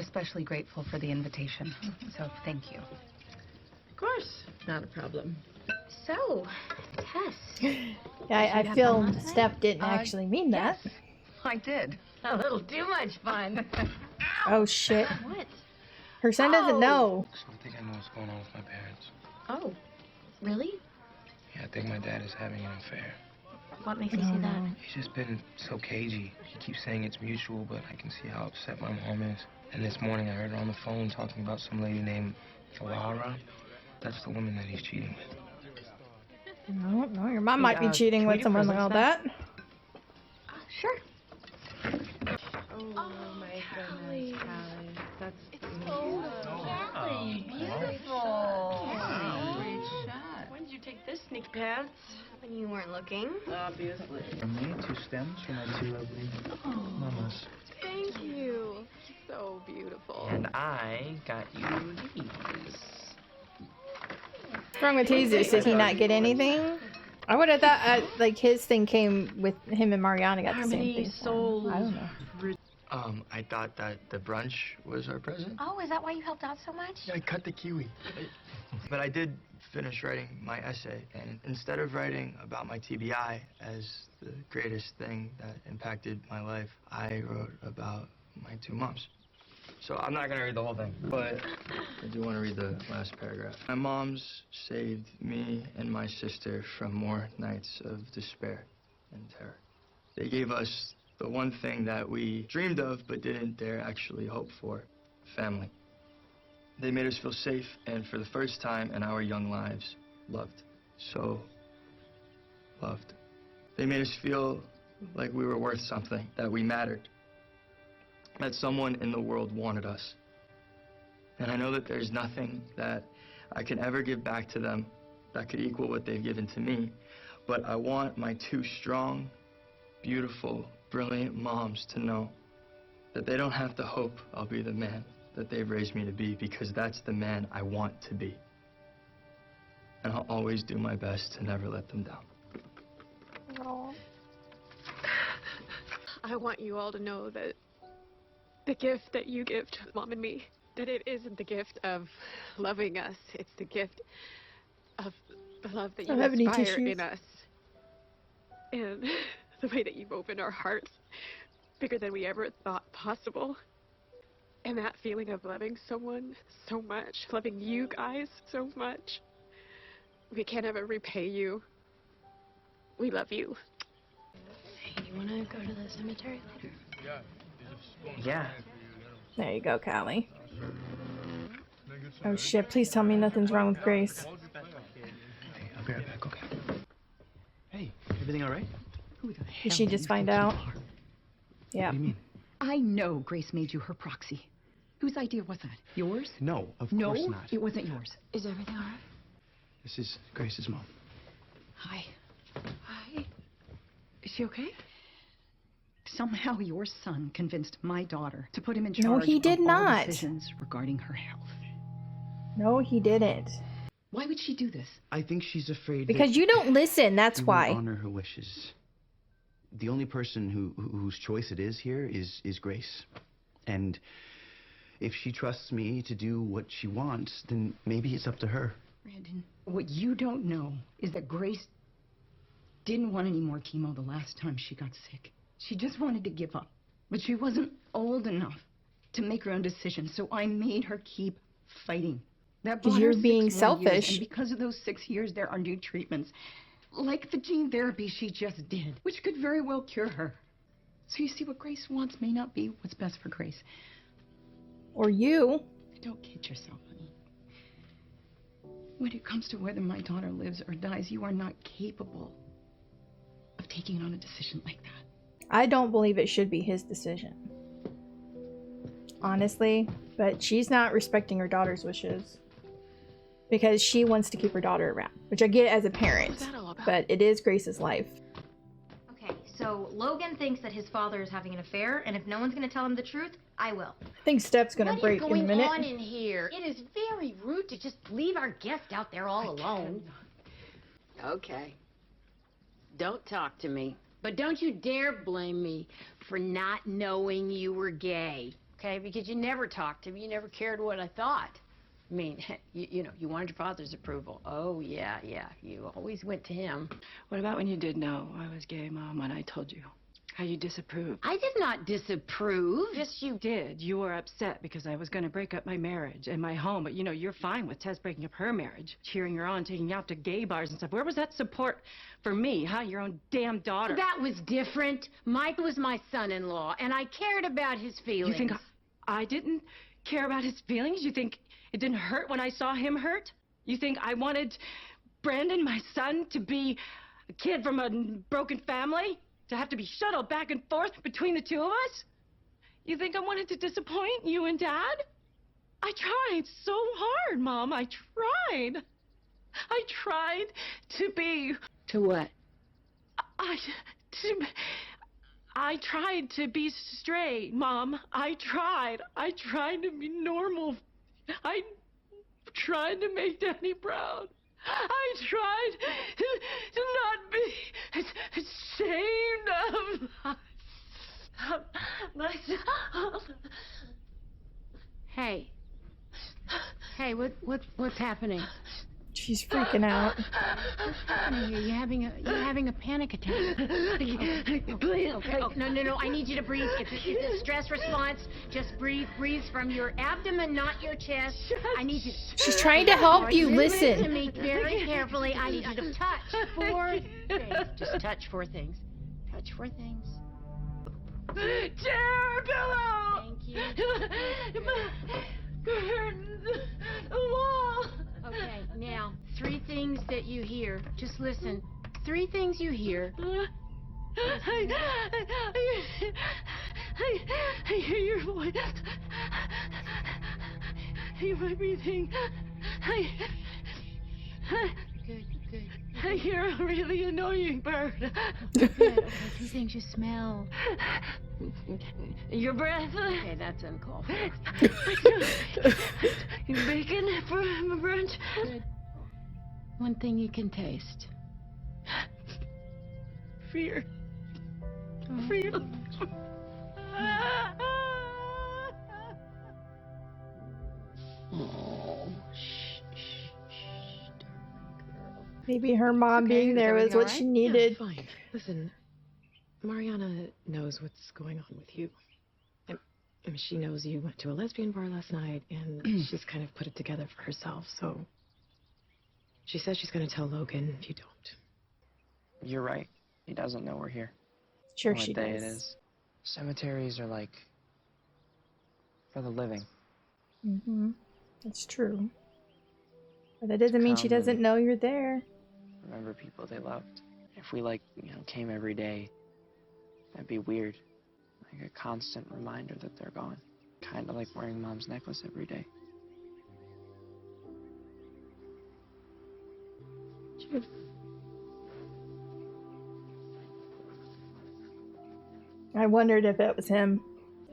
especially grateful for the invitation, so thank you. Of course, not a problem. So, Tess. Yeah, I feel Steph didn't actually mean that. Yes, I did. A little too much fun. Oh shit. What? Her son doesn't know. So I think I know what's going on with my parents. Oh, really? Yeah, I think my dad is having an affair. What makes you say that? He's just been so cagey. He keeps saying it's mutual, but I can see how upset my mom is. And this morning I heard her on the phone talking about some lady named Lara. That's the woman that he's cheating with. No, your mom might be cheating with someone like all that. Sure. Oh my goodness, Callie. That's Beautiful. great shot. When did you take this, sneak pants? When you weren't looking. Obviously. For me, 2 stems for my 2 lovely mamas. Thank you. So beautiful. And I got you these. What's wrong with Jesus? Did he not get anything? I would have thought like his thing came with him and Mariana got the same thing. Souls. I don't know. I thought that the brunch was our present. Oh, is that why you helped out so much? Yeah, I cut the kiwi. But I did finish writing my essay, and instead of writing about my TBI as the greatest thing that impacted my life, I wrote about my 2 moms. So I'm not gonna read the whole thing, but I do want to read the last paragraph. My moms saved me and my sister from more nights of despair and terror. They gave us the one thing that we dreamed of but didn't dare actually hope for: family. They made us feel safe, and for the first time in our young lives, loved. So loved. They made us feel like we were worth something, that we mattered, that someone in the world wanted us. And I know that there's nothing that I can ever give back to them that could equal what they've given to me, but I want my 2 strong, beautiful, brilliant moms to know that they don't have to hope I'll be the man that they've raised me to be, because that's the man I want to be. And I'll always do my best to never let them down. Oh. I want you all to know that the gift that you give to Mom and me, that it isn't the gift of loving us. It's the gift of the love that you inspire in us. And the way that you've opened our hearts bigger than we ever thought possible. And that feeling of loving someone so much, loving you guys so much. We can't ever repay you. We love you. Hey, you want to go to the cemetery later? Yeah. There you go, Callie. Oh shit, please tell me nothing's wrong with Grace. Hey, I'll be right back, okay? Hey, everything all right? Who the hell Did she do just you find think you out? are? Yeah. What do you mean? I know Grace made you her proxy. Whose idea was that? Yours? No, of No, course not. it wasn't yours. Is everything all right? This is Grace's mom. Hi. Hi. Is she okay? Somehow your son convinced my daughter to put him in charge No, he did of all not. decisions regarding her health. No, he didn't. Why would she do this? I think she's afraid Because you don't listen, that's we will why. honor her wishes. The only person whose choice it is here is Grace. And if she trusts me to do what she wants, then maybe it's up to her. Brandon, what you don't know is that Grace didn't want any more chemo the last time she got sick. She just wanted to give up. But she wasn't old enough to make her own decisions, so I made her keep fighting. That Because bought you're her 6 being more selfish. Years, and because of those 6 years, there are new treatments, like the gene therapy she just did, which could very well cure her. So you see, what Grace wants may not be what's best for Grace. Or you. Don't kid yourself, honey. When it comes to whether my daughter lives or dies, you are not capable of taking on a decision like that. I don't believe it should be his decision. Honestly. But she's not respecting her daughter's wishes. Because she wants to keep her daughter around. Which I get as a parent. But it is Grace's life. Okay, so Logan thinks that his father is having an affair, and if no one's going to tell him the truth, I will. I think Steph's gonna break in a minute. What is going on in here? It is very rude to just leave our guest out there all alone. Okay. Don't talk to me. But don't you dare blame me for not knowing you were gay. okay? Because you never talked to me. You never cared what I thought. I mean, you know, you wanted your father's approval. Oh, yeah. You always went to him. What about when you did know I was gay, Mom, when I told you? How you disapproved? I did not disapprove. Yes, you did. You were upset because I was going to break up my marriage and my home. But, you know, you're fine with Tess breaking up her marriage, cheering her on, taking you out to gay bars and stuff. Where was that support for me, huh? Your own damn daughter. That was different. Mike was my son-in-law, and I cared about his feelings. You think I didn't care about his feelings? You think it didn't hurt when I saw him hurt? You think I wanted Brandon, my son, to be a kid from a broken family? To have to be shuttled back and forth between the two of us? You think I wanted to disappoint you and Dad? I tried so hard, Mom. I tried. I tried to be... To what? I tried to be straight, Mom. I tried to be normal. I tried to make Daddy proud. I tried to not be ashamed of myself. Hey, what's happening? She's freaking out. You're having a panic attack. Please. Okay. Oh, no. I need you to breathe. It's a stress response. Just breathe. Breathe from your abdomen, not your chest. I need you. She's trying to help you. Listen to Listen. me very carefully. I need you to touch 4 things. Just touch 4 things. Touch 4 things. Chair, pillow. Thank you. Curtains, a wall. Okay, now 3 things that you hear. Just listen. 3 things you hear. I hear your voice. I hear my breathing. Good. I hear a really annoying bird. Good. Okay, 2 things you smell. Your breath. Okay, that's uncalled for. Bacon for brunch. Good. 1 thing you can taste. Fear. Oh. Fear. Oh, shh, darling girl. Maybe her mom Okay, being is there was everything what all she right? needed. Yeah, fine. Listen, Mariana knows what's going on with you. I mean, she knows you went to a lesbian bar last night, and she's kind of put it together for herself, so... She says she's going to tell Logan if you don't. You're right. He doesn't know we're here. Sure What she day does. it is. Cemeteries are like for the living. That's true. But that doesn't mean she Come doesn't and know you're there. remember people they loved. If we came every day, that'd be weird. Like a constant reminder that they're gone. Kind of like wearing Mom's necklace every day. I wondered if it was him.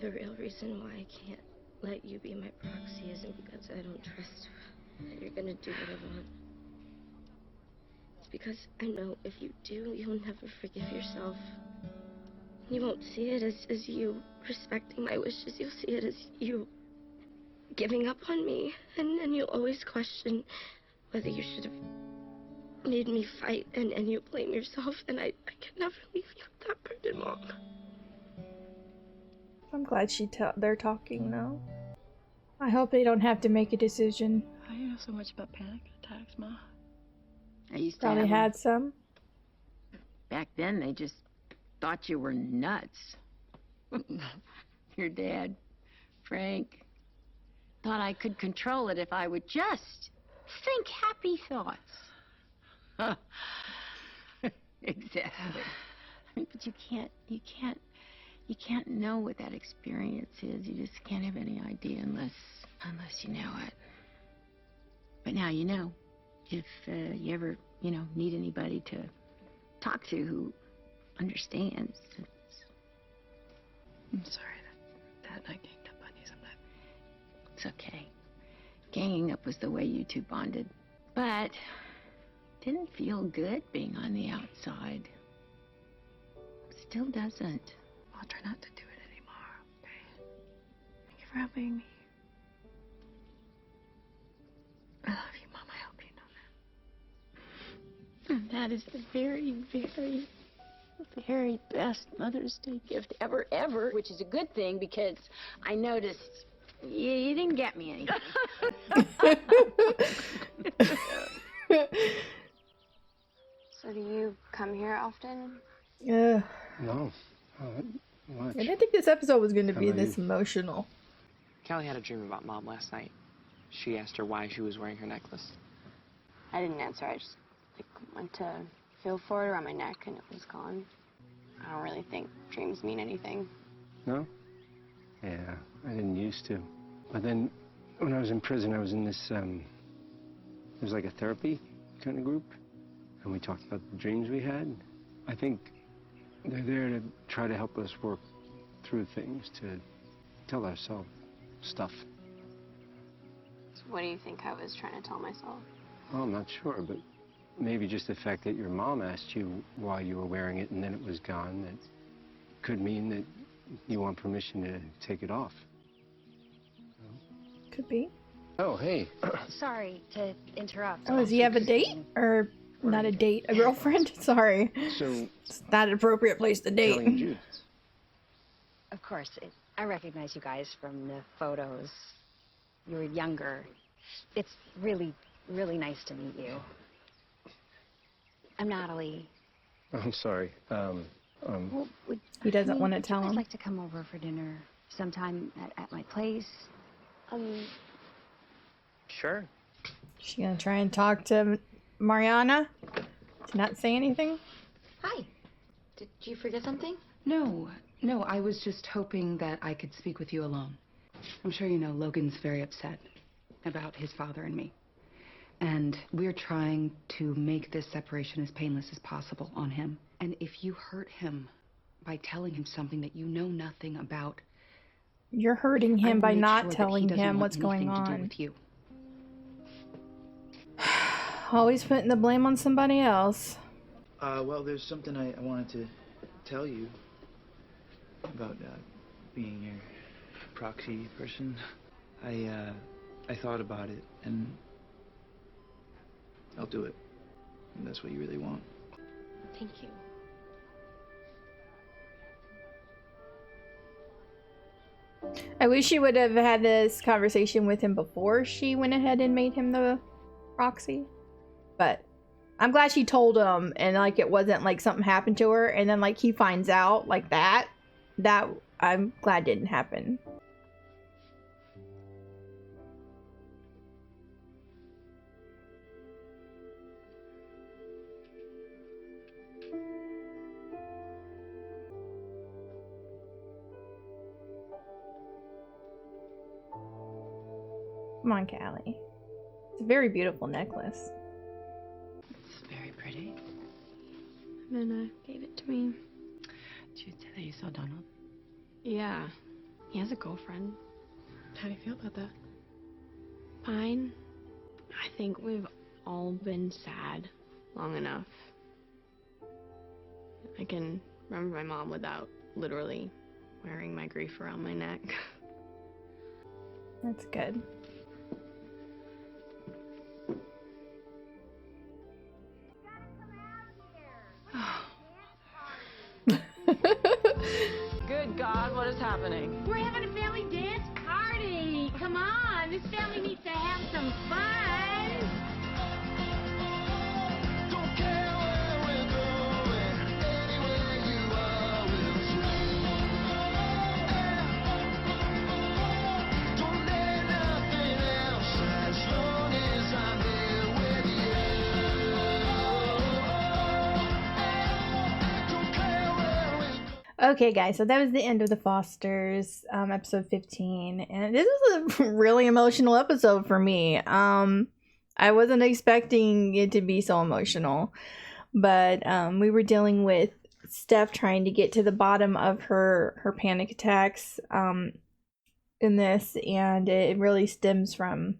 The real reason why I can't let you be my proxy isn't because I don't trust that you're gonna do what I want. It's because I know if you do, you'll never forgive yourself. You won't see it as you respecting my wishes. You'll see it as you giving up on me. And you'll always question whether you should have made me fight, and you blame yourself. And I can never leave you with that burden, Mom. I'm glad they're talking now. I hope they don't have to make a decision. How do you know so much about panic attacks, Ma? I used to Probably have 'em. had some. Back then, they just thought you were nuts. Your dad, Frank, thought I could control it if I would just think happy thoughts. Exactly. But you can't know what that experience is. You just can't have any idea unless you know it. But now you know. If you ever, need anybody to talk to who understands. I'm sorry that I ganged up on you sometime. It's okay. Ganging up was the way you two bonded. But didn't feel good being on the outside. Still doesn't. I'll try not to do it anymore, okay? for helping me. I love you, Mom. I hope you know that. And that is the very, very, very best Mother's Day gift ever, which is a good thing because I noticed you didn't get me anything. So do you come here often? Yeah. No. Much. I didn't think this episode was going to be this emotional. Callie had a dream about Mom last night. She asked her why she was wearing her necklace. I didn't answer. I just went to feel for it around my neck and it was gone. I don't really think dreams mean anything. No? Yeah, I didn't used to. But then when I was in prison, I was in this, it was like a therapy kind of group. And we talked about the dreams we had. I think they're there to try to help us work through things, to tell ourselves stuff. So what do you think I was trying to tell myself? Well, I'm not sure, but maybe just the fact that your mom asked you why you were wearing it and then it was gone, that could mean that you want permission to take it off. Could be. Oh, hey. Sorry to interrupt. Oh, does he have a date? Or not a date, a girlfriend? Sorry. So, it's not an appropriate place to date. Of course, I recognize you guys from the photos. You were younger. It's really, really nice to meet you. I'm Natalie. I'm sorry. Well, he doesn't want to tell him. I'd like to come over for dinner sometime at my place. Sure. She gonna try and talk to Mariana to not say anything? Hi. Did you forget something? No, I was just hoping that I could speak with you alone. I'm sure you know Logan's very upset about his father and me. And we're trying to make this separation as painless as possible on him. And if you hurt him by telling him something that you know nothing about, you're hurting him by not telling him what's going on. Always putting the blame on somebody else. Well, there's something I wanted to tell you about being your proxy person. I thought about it, and I'll do it. And that's what you really want. Thank you. I wish she would have had this conversation with him before she went ahead and made him the proxy. But I'm glad she told him, and like it wasn't like something happened to her and then like he finds out like that I'm glad didn't happen. Come on, Callie. It's a very beautiful necklace. It's very pretty. Nana gave it to me. Did you say that you saw Donald? Yeah. He has a girlfriend. How do you feel about that? Fine. I think we've all been sad long enough. I can remember my mom without literally wearing my grief around my neck. That's good. Good God, what is happening? We're having a family dance party. Come on, this family needs to have some fun. Don't care where we're going, anywhere you are will don't let nothing else as long as I'm here with you. Don't care where we're Okay, guys, so that was the end of the Fosters, episode 15, and this was a really emotional episode for me. I wasn't expecting it to be so emotional, but we were dealing with Steph trying to get to the bottom of her panic attacks in this, and it really stems from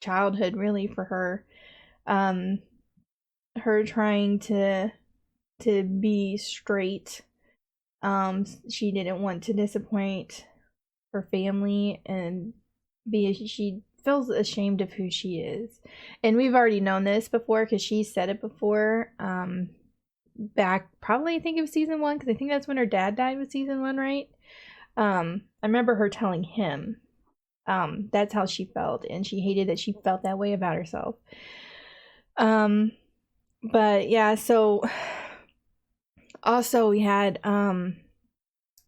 childhood, really, for her. Her trying to be straight. She didn't want to disappoint her family, and she feels ashamed of who she is. And we've already known this before because she said it before, back probably I think it was season 1, because I think that's when her dad died with season 1, right? I remember her telling him that's how she felt, and she hated that she felt that way about herself. But yeah, so also we had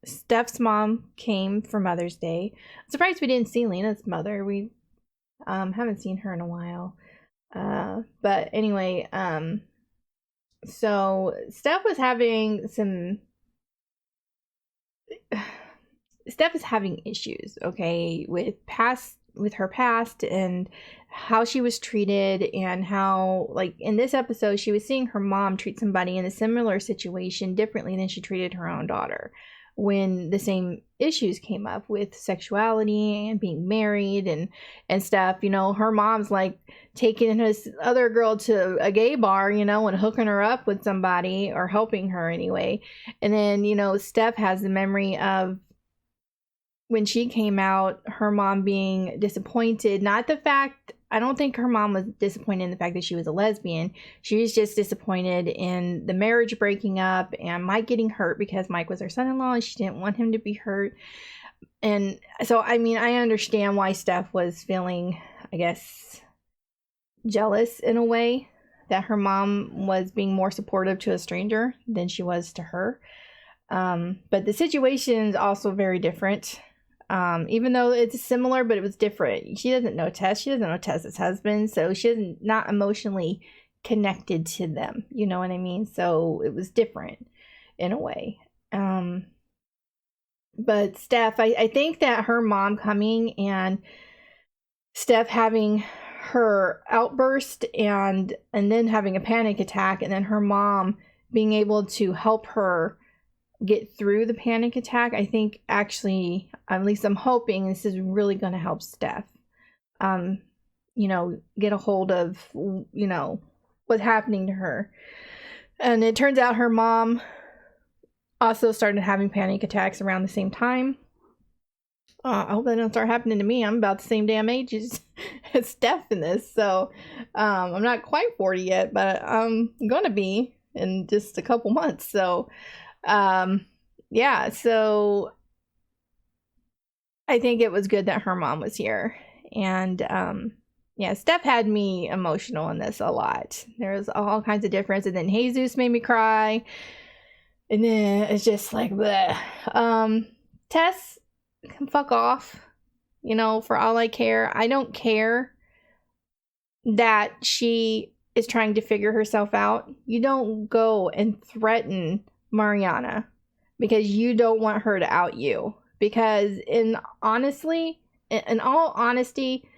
Steph's mom came for Mother's Day. I'm surprised we didn't see Lena's mother. We haven't seen her in a while. But anyway, so Steph is having issues, okay, with her past and how she was treated, and how, like, in this episode she was seeing her mom treat somebody in a similar situation differently than she treated her own daughter when the same issues came up with sexuality and being married and stuff. You know, her mom's like taking this other girl to a gay bar, you know, and hooking her up with somebody, or helping her anyway. And then, you know, Steph has the memory of when she came out, her mom being disappointed. Not the fact, I don't think her mom was disappointed in the fact that she was a lesbian. She was just disappointed in the marriage breaking up and Mike getting hurt, because Mike was her son-in-law and she didn't want him to be hurt. And so, I mean, I understand why Steph was feeling, I guess, jealous in a way that her mom was being more supportive to a stranger than she was to her. But the situation is also very different. Even though it's similar, but it was different. She doesn't know Tess. She doesn't know Tess's husband, so she's not emotionally connected to them. You know what I mean? So it was different in a way. But Steph, I think that her mom coming and Steph having her outburst and then having a panic attack, and then her mom being able to help her get through the panic attack, I think actually, at least I'm hoping this is really going to help Steph, you know, get a hold of, you know, what's happening to her. And it turns out her mom also started having panic attacks around the same time. I hope that don't start happening to me. I'm about the same damn age as Steph in this. So I'm not quite 40 yet, but I'm going to be in just a couple months. So yeah, so I think it was good that her mom was here. And yeah, Steph had me emotional in this a lot. There was all kinds of difference. And then Jesus made me cry. And then it's just like, bleh. Tess can fuck off, you know, for all I care. I don't care that she is trying to figure herself out. You don't go and threaten Mariana because you don't want her to out you. Because in all honesty,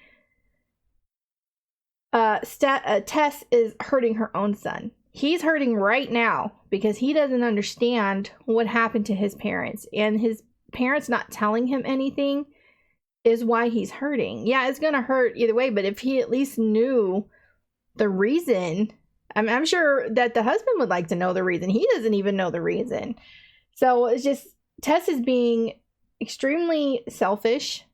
Tess is hurting her own son. He's hurting right now because he doesn't understand what happened to his parents, and his parents not telling him anything is why he's hurting. Yeah, it's gonna hurt either way, but if he at least knew the reason, I'm sure that the husband would like to know the reason. He doesn't even know the reason. So it's just, Tess is being extremely selfish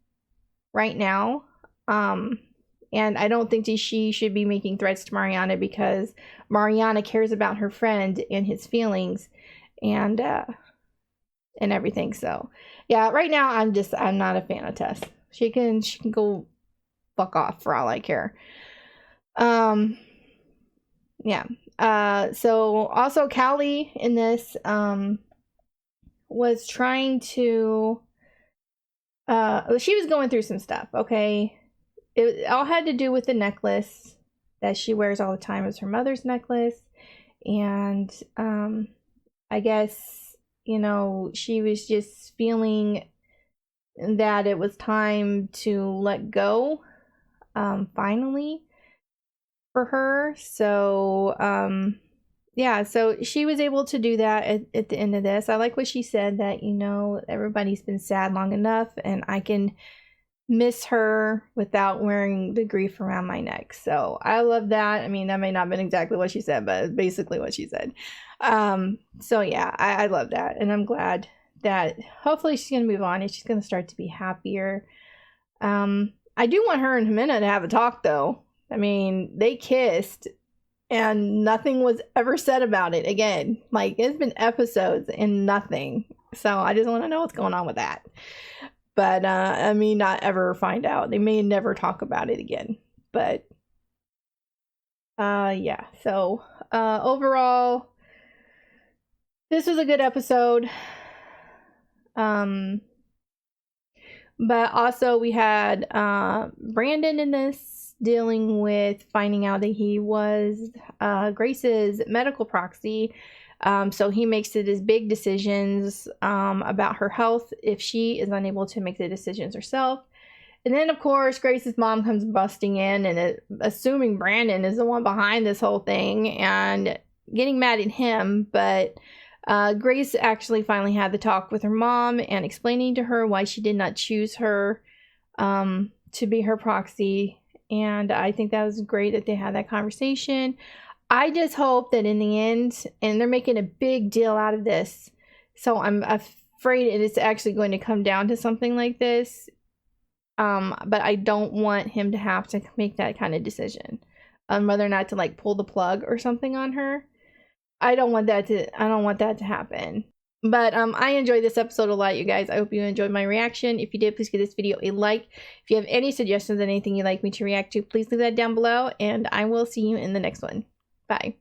right now. And I don't think that she should be making threats to Mariana, because Mariana cares about her friend and his feelings and everything. So yeah, right now I'm not a fan of Tess. She can go fuck off for all I care. Yeah. So also Callie in this was trying to she was going through some stuff, okay? It all had to do with the necklace that she wears all the time. It was her mother's necklace. And I guess, you know, she was just feeling that it was time to let go, finally, for her. So yeah, so she was able to do that at the end of this. I like what she said, that, you know, everybody's been sad long enough and I can miss her without wearing the grief around my neck. So I love that. I mean, that may not have been exactly what she said, but it's basically what she said. So yeah, I love that, and I'm glad that hopefully she's going to move on and she's going to start to be happier. I do want her and Jimena to have a talk, though. I mean, they kissed and nothing was ever said about it again. Like, it's been episodes and nothing. So I just want to know what's going on with that. But I may not ever find out. They may never talk about it again. But yeah. So overall, this was a good episode. But also we had Brandon in this, dealing with finding out that he was Grace's medical proxy. So he makes it as big decisions about her health if she is unable to make the decisions herself. And then, of course, Grace's mom comes busting in and assuming Brandon is the one behind this whole thing and getting mad at him. But Grace actually finally had the talk with her mom and explaining to her why she did not choose her to be her proxy. And I think that was great that they had that conversation. I just hope that in the end, and they're making a big deal out of this, so I'm afraid it is actually going to come down to something like this. But I don't want him to have to make that kind of decision on whether or not to like pull the plug or something on her. I don't want that to happen. But I enjoyed this episode a lot, you guys. I hope you enjoyed my reaction. If you did, please give this video a like. If you have any suggestions on anything you'd like me to react to, please leave that down below, and I will see you in the next one. Bye.